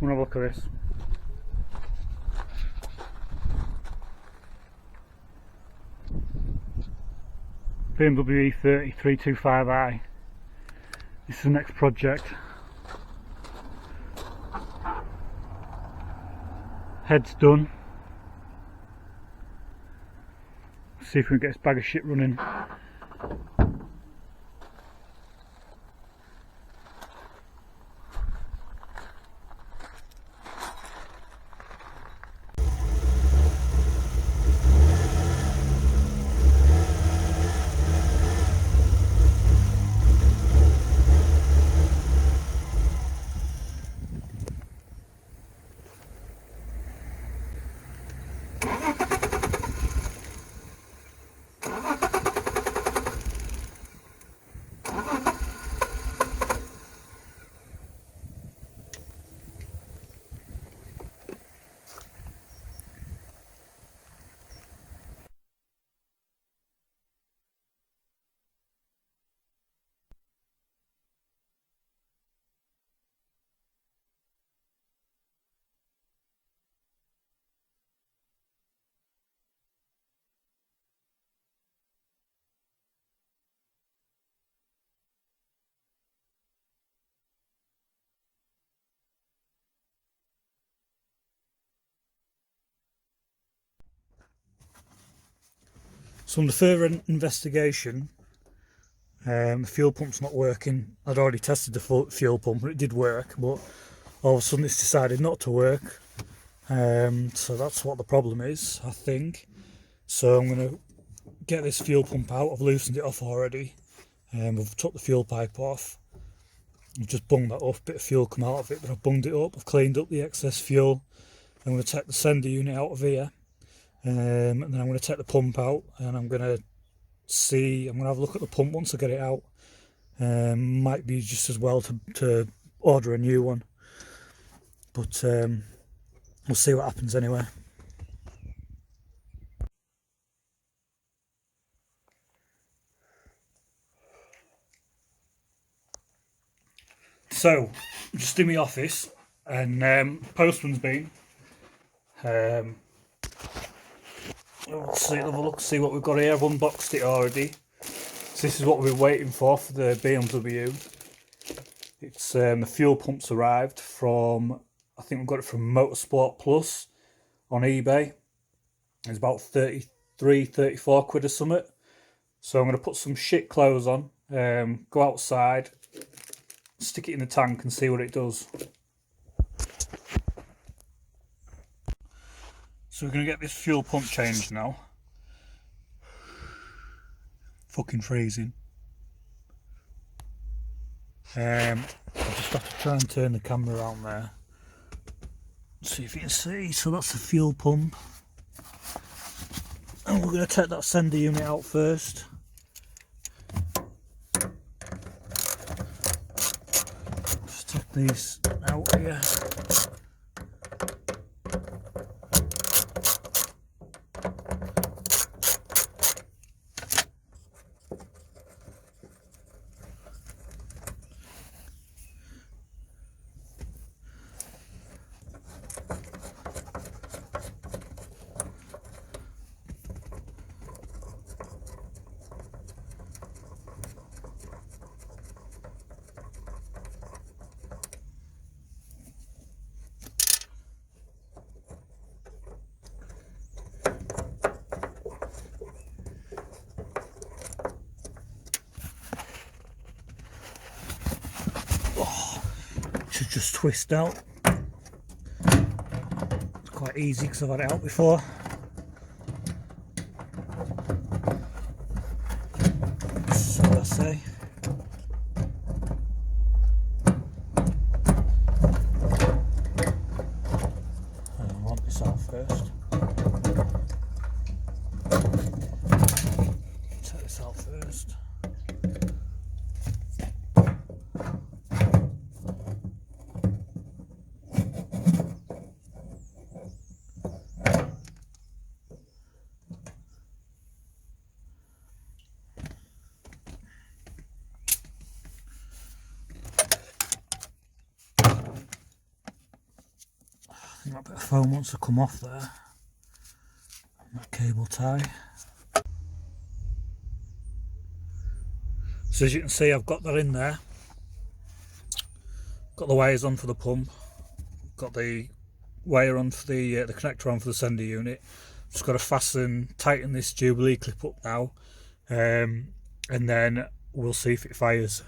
Come and have a look at this. BMW E30 325i. This is the next project. Head's done. See if we can get this bag of shit running. So under further investigation, the fuel pump's not working. I'd already tested the fuel pump and it did work, but all of a sudden it's decided not to work. So that's what the problem is, I think. So I'm going to get this fuel pump out. I've loosened it off already. I've took the fuel pipe off. I've just bunged that up, a bit of fuel come out of it, but I've bunged it up. I've cleaned up the excess fuel. I'm going to take the sender unit out of here. And then I'm going to take the pump out and I'm going to have a look at the pump once I get it out. Might be just as well to order a new one, but we'll see what happens anyway. So, just in my office, and postman's been. Let's see, have a look, see what we've got here. I've unboxed it already. So this is what we're waiting for the BMW. It's the fuel pump's arrived from, I think we've got it from Motorsport Plus on eBay. It's about 34 quid or something. So I'm going to put some shit clothes on, go outside, stick it in the tank and see what it does. So we're going to get this fuel pump changed now. Fucking freezing. I just have to try and turn the camera around there. See if you can see. So that's the fuel pump. And we're going to take that sender unit out first. Just take these out here. Should just twist out. It's quite easy because I've had it out before. So I say. I want this out first. Take this out first. That bit of foam wants to come off there. That cable tie. So as you can see, I've got that in there. Got the wires on for the pump. Got the wire on for the connector on for the sender unit. Just got to tighten this Jubilee clip up now, and then we'll see if it fires.